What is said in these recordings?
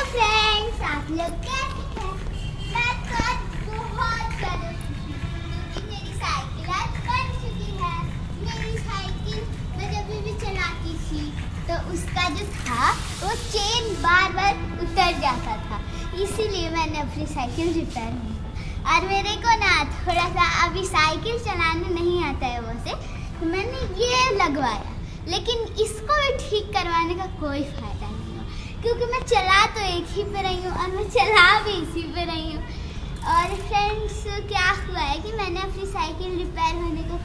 Friends, आप लोग कैसे हैं? मैं तो आज बहुत ज़्यादा खुशी हूँ क्योंकि मेरी साइकिल आज बन चुकी है। मेरी साइकिल मैं जब भी चलाती थी तो उसका जो था वो चेन बार बार उतर जाता था, इसीलिए मैंने अपनी साइकिल रिपेयर की। और मेरे को ना थोड़ा सा अभी साइकिल चलाने नहीं आता है वैसे, तो मैंने ये लगवाया, लेकिन इसको भी ठीक करवाने का कोई फ़ायदा नहीं हुआ क्योंकि मैं चला तो एक ही पे रही हूँ और मैं चला भी इसी पे रही हूँ। और फ्रेंड्स, क्या हुआ है कि मैंने अपनी साइकिल रिपेयर होने को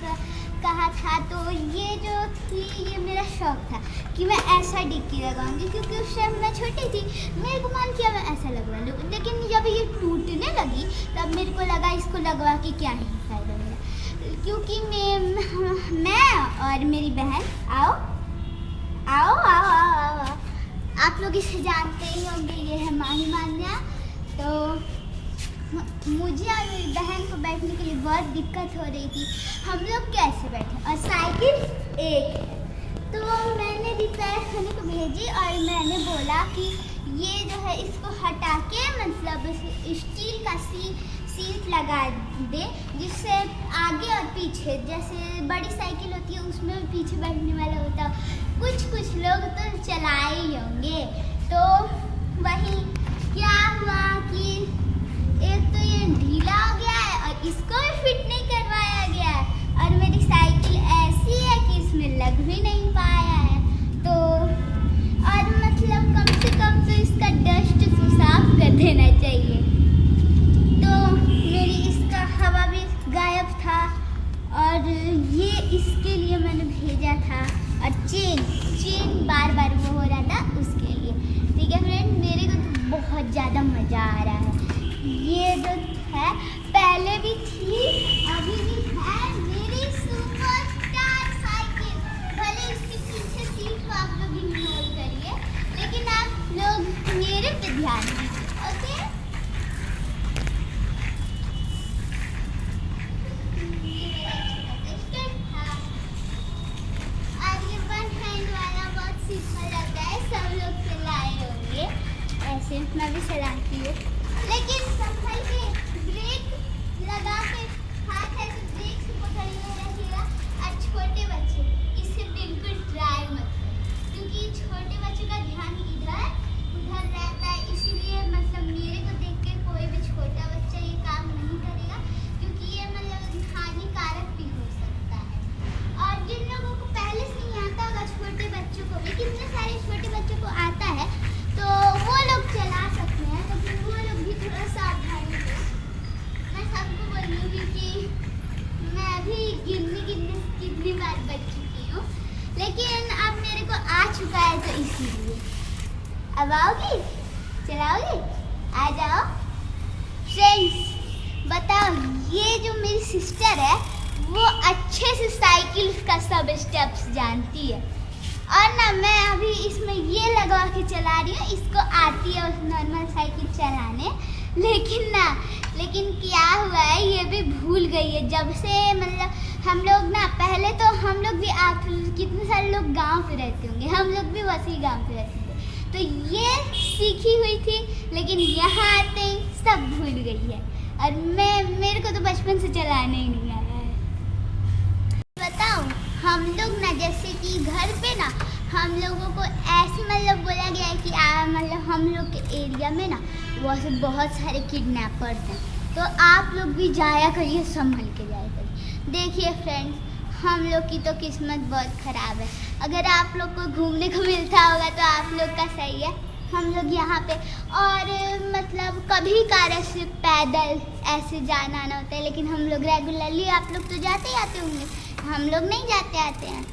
कहा था, तो ये जो थी ये मेरा शौक था कि मैं ऐसा डिक्की लगाऊंगी क्योंकि उस टाइम मैं छोटी थी, मेरे को मन किया मैं ऐसा लगवा लूँ। लेकिन जब ये टूटने लगी तब मेरे को लगा इसको लगवा के क्या ही फ़ायदा मेरा, क्योंकि मैं और मेरी बहन आओ आओ आओ आओ आओ आओ आप लोग इसे जानते ही होंगे, ये है माही मान्या। तो मुझे और मेरी बहन को बैठने के लिए बहुत दिक्कत हो रही थी, हम लोग कैसे बैठे, और साइकिल एक है। तो मैंने रिपेयर होने को भेजी और मैंने बोला कि ये जो है इसको हटा के मतलब स्टील का सीट लगा दे, जिससे आगे और पीछे, जैसे बड़ी साइकिल होती है उसमें भी पीछे बैठने वाला होता है, कुछ लोग तो चलाए ही होंगे। तो वही क्या हुआ कि एक तो ये ढीला हो गया है और इसको भी फिट नहीं करवाया गया है, और मेरी साइकिल ऐसी है कि इसमें लग भी नहीं पाया है। तो और मतलब कम से कम तो इसका डस्ट साफ कर देना चाहिए। तो मेरी इसका हवा भी गायब था और ये इसके लिए मैंने भेजा था, और चेन बार बार वो हो रहा था उसके लिए। ठीक है फ्रेंड, मेरे को तो बहुत ज़्यादा मज़ा आ रहा है। ये जो है पहले भी थी अभी भी है मेरी सुपरस्टार साइकिल। भले इसके पीछे सीट को आप लोग इग्नोर करिए, लेकिन आप लोग मेरे पे ध्यान दीजिए, ओके? ऐसे मैं भी चलाती हूँ, लेकिन संभल के ब्रेक लगा के हाथ ऐसे ब्रेक से पकड़ने रहिएगा। और छोटे बच्चे इसे बिल्कुल ट्राई मत करें क्योंकि छोटे बच्चों का ध्यान इधर उधर रहता है, इसीलिए मतलब मेरे को देख के कोई भी छोटा बच्चा ये काम नहीं करेगा क्योंकि ये मतलब हानिकारक भी हो सकता है। और जिन लोगों को पहले से नहीं आता होगा, छोटे बच्चों को भी, कितने सारे छोटे बच्चों को आता है, तो वो लोग चला सकते हैं, तो फिर वो लोग भी थोड़ा सावधानी से। मैं सबको बोलूँगी कि मैं भी कितनी बार बच चुकी हूँ, लेकिन अब मेरे को आ चुका है तो इसीलिए। अब आओगी, चलाओगी? आ जाओ फ्रेंड्स। बताओ, ये जो मेरी सिस्टर है वो अच्छे से साइकिल का सब स्टेप्स जानती है, और ना मैं अभी इसमें ये लगा के चला रही हूँ, इसको आती है उस नॉर्मल साइकिल चलाने, लेकिन क्या हुआ है ये भी भूल गई है। जब से मतलब हम लोग ना, पहले तो हम लोग भी, आप कितने सारे लोग गांव पे रहते होंगे, हम लोग भी वैसे ही गांव पे रहते थे, तो ये सीखी हुई थी, लेकिन यहाँ आते ही सब भूल गई है। और मेरे को तो बचपन से चलाने ही नहीं आया है। बताओ, हम लोग ना जैसे कि घर पे ना हम लोगों को ऐसे मतलब बोला गया है कि मतलब हम लोग के एरिया में ना वैसे बहुत सारे किडनैपर्स हैं, तो आप लोग भी जाया करिए, संभल के जाया करिए। देखिए फ्रेंड्स, हम लोग की तो किस्मत बहुत ख़राब है, अगर आप लोग को घूमने को मिलता होगा तो आप लोग का सही है। हम लोग यहाँ पे और मतलब कभी कार से पैदल ऐसे जाना आना होता है, लेकिन हम लोग रेगुलरली, आप लोग तो जाते ही आते होंगे, हम लोग नहीं जाते आते हैं।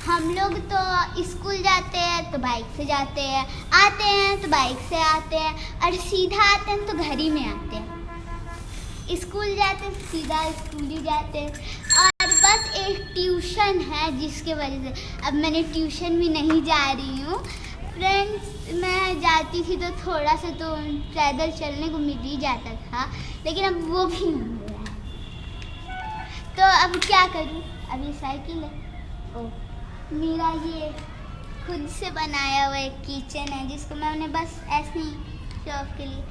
हम लोग तो स्कूल जाते हैं तो बाइक से जाते हैं, आते हैं तो बाइक से आते हैं, और सीधा आते हैं तो घर ही में आते हैं। स्कूल जाते हैं तो सीधा स्कूल ही जाते हैं। और बस एक ट्यूशन है जिसके वजह से अब मैंने ट्यूशन भी नहीं जा रही हूँ फ्रेंड्स। मैं जाती थी तो थोड़ा सा तो पैदल चलने को मिल ही जाता था, लेकिन अब वो भी नहीं मिल रहा है, तो अब क्या करूँ? अब ये साइकिल है, ओ मेरा ये खुद से बनाया हुआ एक किचन है जिसको मैंने बस ऐसे ही शो ऑफ के लिए।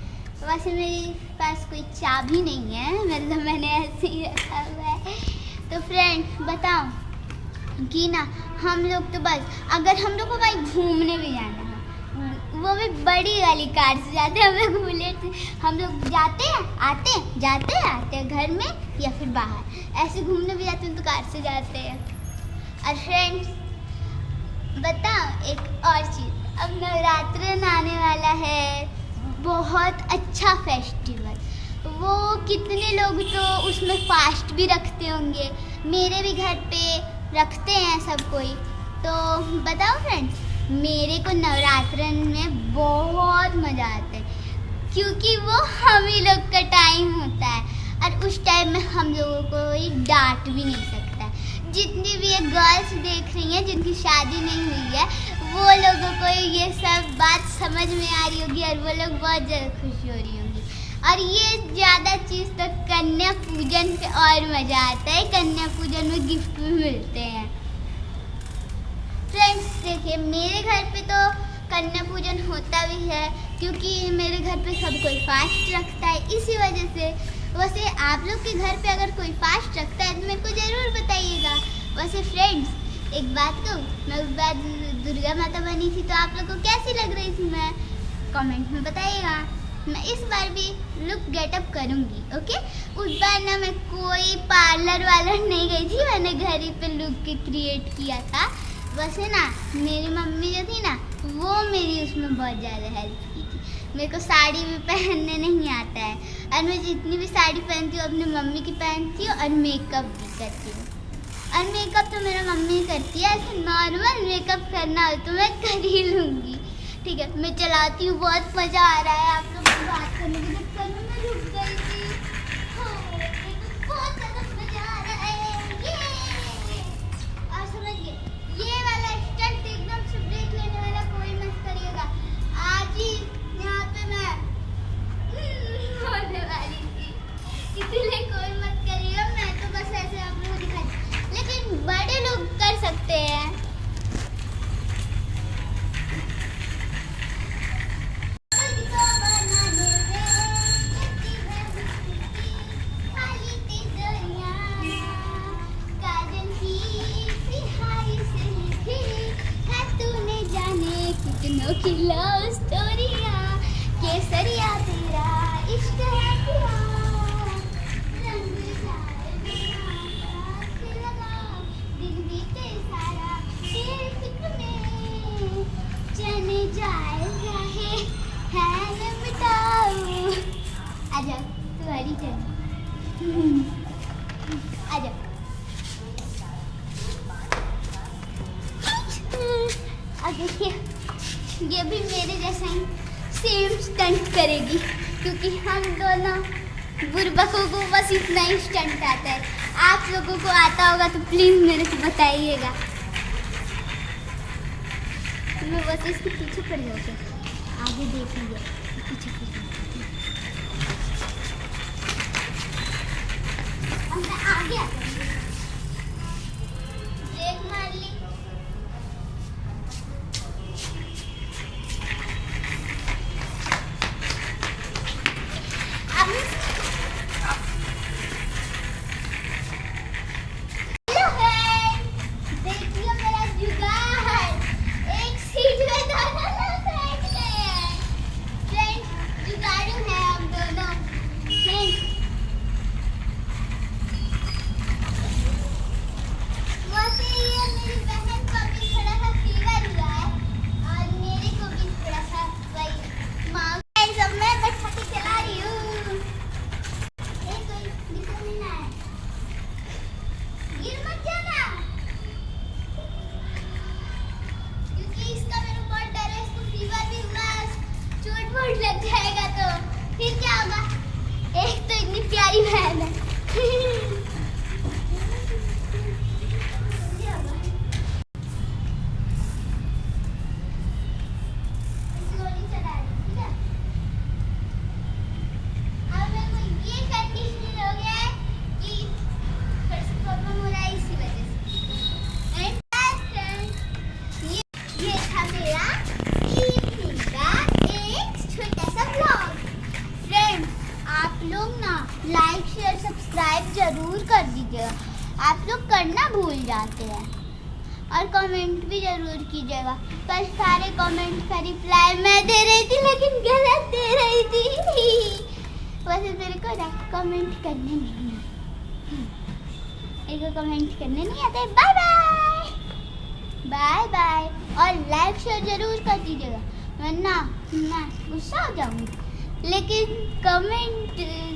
वैसे मेरे पास कोई चाबी नहीं है, मतलब मैंने ऐसे ही रखा हुआ है। तो फ्रेंड्स बताओ कि ना हम लोग तो बस अगर हम लोग को कहीं घूमने भी जाना है वो भी बड़ी वाली कार से जाते हैं। हम लोग बुलेट से हम लोग जाते हैं आते हैं घर में या फिर बाहर, ऐसे घूमने भी जाते हैं तो कार से जाते हैं। और फ्रेंड्स बताओ एक और चीज़, अब नवरात्र आने वाला है, बहुत अच्छा फेस्टिवल। वो कितने लोग तो उसमें फास्ट भी रखते होंगे, मेरे भी घर पे रखते हैं सब कोई। तो बताओ फ्रेंड्स, मेरे को नवरात्र में बहुत मज़ा आता है क्योंकि वो हम ही लोग का टाइम होता है और उस टाइम में हम लोगों को कोई डांट भी नहीं सकता है। जितनी भी ये गर्ल्स देख रही हैं जिनकी शादी नहीं हुई है, वो लोगों को ये सब बात समझ में आ रही होगी और वो लोग बहुत ज़्यादा खुश हो रही होंगी। और ये ज़्यादा चीज़ तो कन्या पूजन पे और मज़ा आता है, कन्या पूजन में गिफ्ट भी मिलते हैं। फ्रेंड्स देखिए मेरे घर पे तो कन्या पूजन होता भी है क्योंकि मेरे घर पे सब कोई फास्ट रखता है, इसी वजह से। वैसे आप लोग के घर पे अगर कोई फास्ट रखता है तो मेरे को ज़रूर बताइएगा। वैसे फ्रेंड्स एक बात कहूँ, मैं उस बार दुर्गा माता बनी थी तो आप लोग को कैसी लग रही थी, मैं कमेंट में बताइएगा। मैं इस बार भी लुक गेटअप करूँगी, ओके। उस बार ना मैं कोई पार्लर वालर नहीं गई थी, मैंने घर ही पे लुक क्रिएट किया था। वैसे ना मेरी मम्मी जो थी ना वो मेरी उसमें बहुत ज़्यादा हेल्प की थी। मेरे को साड़ी भी पहनने नहीं आता है और मैं जितनी भी साड़ी पहनती हूँ अपनी मम्मी की पहनती हूँ और मेकअप भी करती हूँ। और मेकअप तो मेरा मम्मी करती है, ऐसे नॉर्मल मेकअप करना हो तो मैं कर ही लूँगी। ठीक है मैं चलाती हूँ, बहुत मज़ा आ रहा है। आप लोग से बात करने के चक्कर में मैं रुक गई थी। बहुत ज़्यादा मज़ा आ रहा है ये। और समझिए ये वाला स्टंट एकदम से ब्रेक लेने वाला कोई मत करिएगा। आज ही यहाँ पे मैं होने वाली थी, इसीलिए कोई मत करिएगा। मैं तो बस ऐसे आप लोगों को दिखाई, लेकिन बड़े लोग कर सकते हैं। की लव स्टोरिया केसरिया तेरा इश्क है पिया, रंग जाए लगा दिल बीते सारा तेरे फिक्र में, चने जाए रहे है मिटाओ। आजा तुम्हारी चल, आजा। अब देखिए ये भी मेरे जैसा ही सेम स्टंट करेगी क्योंकि हम दोनों बुर्बकों को बस इतना ही स्टंट आता है। आप लोगों को आता होगा तो प्लीज़ मेरे को बताइएगा। मैं बस इसके पीछे पड़ जाऊँगी, आगे देख लीजिए पीछे मैं आगे आता हूँ। ब्रेक मार ली। वैसे ये मेरी सब्सक्राइब जरूर कर दीजिएगा। आप लोग करना भूल जाते हैं। और कमेंट भी जरूर कीजिएगा। पर सारे कमेंट का रिप्लाई मैं दे रही थी लेकिन गलत दे रही थी। वैसे मेरे को कमेंट करने नहीं आते, कमेंट करने नहीं आते। Bye bye bye bye. और लाइक शेयर जरूर कर दीजिएगा, वरना मैं गुस्सा हो जाऊंगी। लेकिन कमेंट